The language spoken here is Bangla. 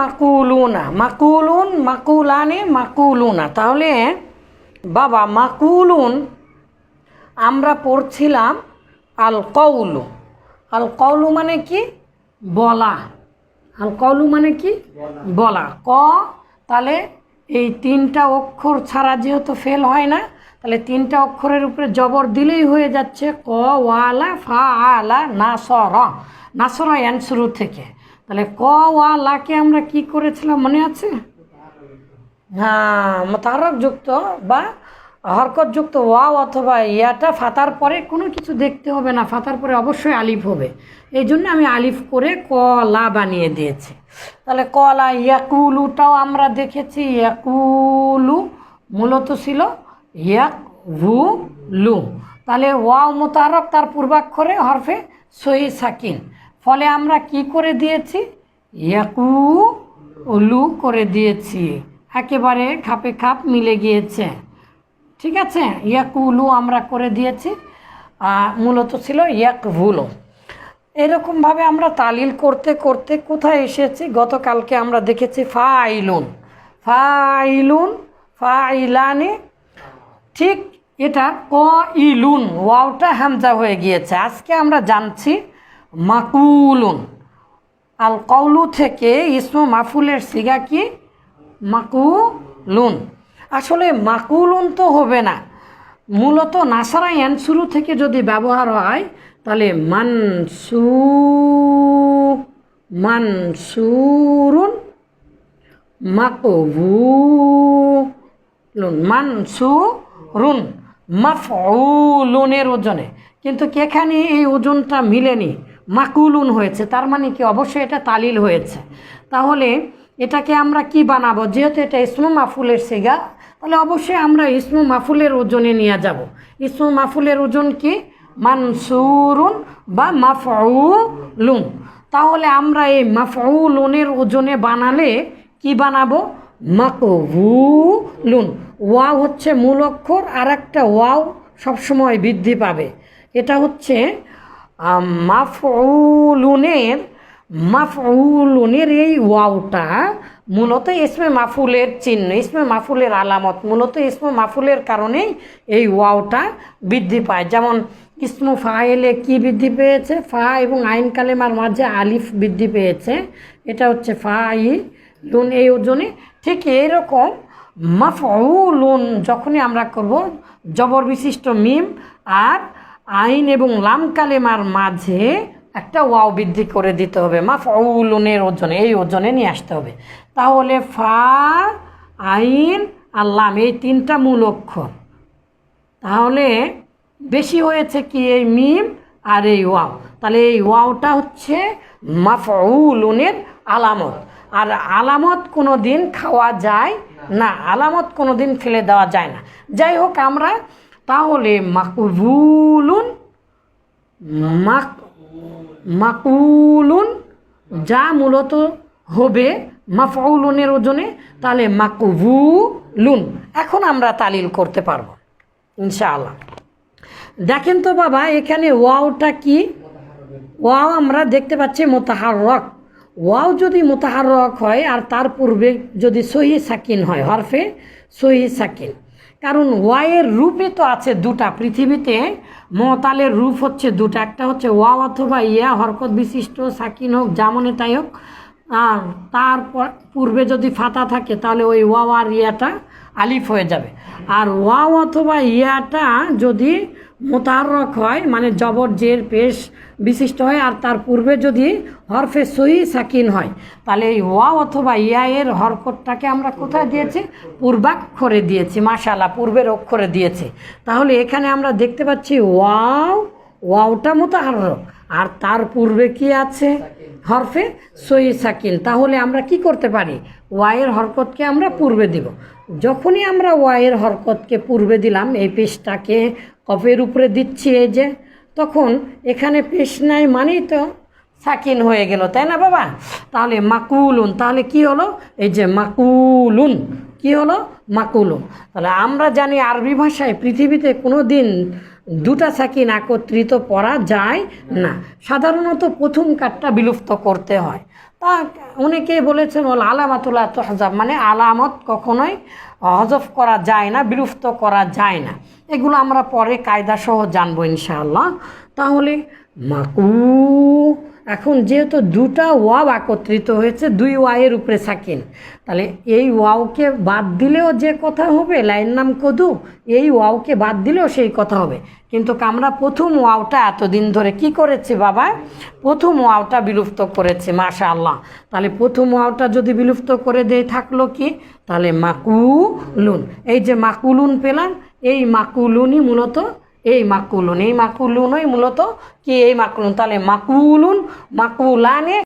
মাকুলুনা, মাকুলুন, মাকুলানে, মাকুলুনা। তাহলে বাবা মাকুলুন আমরা পড়ছিলাম আল কৌলু। আল কৌলু মানে কি? বলা। আল কৌলু মানে কি? বলা। ক, তাহলে এই তিনটা অক্ষর ছাড়া যেহেতু ফেল হয় না, তাহলে তিনটা অক্ষরের উপরে জবর দিলেই হয়ে যাচ্ছে ক, ওয়ালা, ফা, আলা, নাসর। নাসর এন শুরু থেকে। তাহলে ক, ওয়ালাকে আমরা কি করেছিলাম মনে আছে? হ্যাঁ, মোতাহারক যুক্ত বা হরকত যুক্ত ওয়াও অথবা ইয়াটা ফাতার পরে কোনো কিছু দেখতে হবে না, ফাতার পরে অবশ্যই আলিফ হবে। এই জন্য আমি আলিফ করে কলা বানিয়ে দিয়েছি। তাহলে কলা। ইয়াকুলুটাও আমরা দেখেছি, ইয়াকুলু মূলত ছিল ইয়াকভুলু। তাহলে ওয়াও মোতাহারক, তার পূর্বাক্ষরে হরফে সহি সাকিন, ফলে আমরা কি করে দিয়েছি? ইয়াকুলু করে দিয়েছি। একেবারে খাপে খাপ মিলে গিয়েছে। ঠিক আছে, ইয়াকুলু আমরা করে দিয়েছি, মূলত ছিল ইয়াকভুলু। এরকমভাবে আমরা তালিল করতে করতে কোথায় এসেছি? গতকালকে আমরা দেখেছি ফাইলুন, ফাইলুন, ফাইলানে। ঠিক এটা ক ইলুন, ওয়াওটা হামজা হয়ে গিয়েছে। আজকে আমরা জানছি মাকুলুন। আল কৌলু থেকে ইসমু মাফুলের সিগা কি? মাকুলুন। আসলে মাকুলুন তো হবে না, মূলত নাসারা এন শুরু থেকে যদি ব্যবহার হয় তাহলে মানসুরুন, মাকবুলুন, মানসুরুন মাফউলুনের ওজনে। কিন্তু এখানে এই ওজনটা মিলেনি, মাকুলুন হয়েছে। তার মানে কি? অবশ্যই এটা তালিল হয়েছে। তাহলে এটাকে আমরা কি বানাবো? যেহেতু এটা ইসমু মাফুলের সিগা, তাহলে অবশ্যই আমরা ইসমু মাফুলের ওজনে নিয়ে যাব। ইসমু মাফুলের ওজন কি? মানসুরুন বা মাফউলুন। তাহলে আমরা এই মাফউলুনের ওজনে বানালে কি বানাবো? মাকবুলুন। ওয়াও হচ্ছে মূল অক্ষর, আর একটা ওয়াও সবসময় বৃদ্ধি পাবে। এটা হচ্ছে মাফউলুনের এই ওয়াওটা মূলত ইসমে মাফুলের চিহ্ন, ইসমে মাফুলের আলামত। মূলত ইসমে মাফুলের কারণেই এই ওয়াওটা বৃদ্ধি পায়। যেমন ইসমু ফাইলে কি বৃদ্ধি পেয়েছে? ফা এবং আইন কালেমার মাঝে আলিফ বৃদ্ধি পেয়েছে, এটা হচ্ছে ফাইলুন এই ওজনে। ঠিক এইরকম মাফউলুন যখনই আমরা করব, জবর বিশিষ্ট মিম আর আইন এবং লাম কালেমার মাঝে একটা ওয়াও বৃদ্ধি করে দিতে হবে। মাফউলুনের ওজনে, এই ওজনে নিয়ে আসতে হবে। তাহলে ফা, আইন আর লাম এই তিনটা মূল অক্ষর। তাহলে বেশি হয়েছে কি? এই মিম আর এই ওয়াও। তাহলে এই ওয়াওটা হচ্ছে মাফউলুনের আলামত। আর আলামত কোনো দিন খাওয়া যায় না, আলামত কোনো দিন ফেলে দেওয়া যায় না। যাই হোক, আমরা তাহলে মাকবুলুন, মাকুলুন যা মূলত হবে মাফউলুনের ওজনে, তাহলে মাকবুলুন। এখন আমরা তালিল করতে পারবো ইনশাআল্লাহ। দেখেন তো বাবা, এখানে ওয়াওটা কি? ওয়াও আমরা দেখতে পাচ্ছি মোতাহাররক। ওয়াও যদি মোতাহাররক হয় আর তার পূর্বে যদি সহি সাকিন হয়, হরফে সহি সাকিন। কারণ ওয়াইয়ের রূপে তো আছে দুটা। পৃথিবীতে মতালের রূপ হচ্ছে দুটা, একটা হচ্ছে ওয়াও অথবা ইয়া, হরকত বিশিষ্ট, সাকিন হোক যেমনই তাই হোক। আর তার পূর্বে যদি ফাতা থাকে তাহলে ওই ওয়াও আর ইয়াটা আলিফ হয়ে যাবে। আর ওয়াও অথবা ইয়াটা যদি মোতাহাররক হয়, মানে জবর জের পেশ বিশিষ্ট হয়, আর তার পূর্বে যদি হরফে সহি সাকিন হয়, তাহলে এই ওয়াও অথবা ইয়া এর হরকতটাকে আমরা কোথায় দিয়েছি? পূর্বাক্ষরে দিয়েছি। মাশাআল্লাহ, পূর্বের অক্ষরে দিয়েছি। তাহলে এখানে আমরা দেখতে পাচ্ছি ওয়াওটা মোতাহাররক, আর তার পূর্বে কি আছে? হরফে সহি সাকিন। তাহলে আমরা কি করতে পারি? ওয়াইয়ের হরকতকে আমরা পূর্বে দিব। যখনই আমরা ওয়াইয়ের হরকতকে পূর্বে দিলাম, এই পেশটাকে কফের উপরে দিচ্ছি, এই যে, তখন এখানে পেশ নাই মানেই তো সাকিন হয়ে গেল, তাই না বাবা? তাহলে মাকুলুন, তাহলে কি হলো? এই যে মাকুলুন, কি হলো? মাকুলুন। তাহলে আমরা জানি আরবি ভাষায় পৃথিবীতে কোনো দিন দুটা সাকিন একত্রিত পড়া যায় না, সাধারণত প্রথম কাঠটা বিলুপ্ত করতে হয়। তা অনেকে বলেছেন ওল আলামাতুল্লাহ তহজাব, মানে আলামত কখনোই হজফ করা যায় না, বিলুপ্ত করা যায় না। এগুলো আমরা পরে কায়দা সহ জানবো ইনশাআল্লাহ। তাহলে মাকু, এখন যেহেতু দুটা ওয়াও একত্রিত হয়েছে, দুই ওয়াইয়ের উপরে সাকিন, তাহলে এই ওয়াওকে বাদ দিলেও যে কথা হবে, লাইন নাম কদু, এই ওয়াওকে বাদ দিলেও সেই কথা হবে। কিন্তু আমরা প্রথম ওয়াওটা এতদিন ধরে কি করেছি বাবা, প্রথম ওয়াওটা বিলুপ্ত করেছি, মাশাআল্লাহ। তাহলে প্রথম ওয়াওটা যদি বিলুপ্ত করে দেয় থাকলো কি, তাহলে মাকুলুন। এই যে মাকুলুন পেলাম, এই মাকুলুনই মূলত এই মাকুলুনই মূলত কি, এই মাকুলুন। তাহলে মাকুলুন, মাকুলানে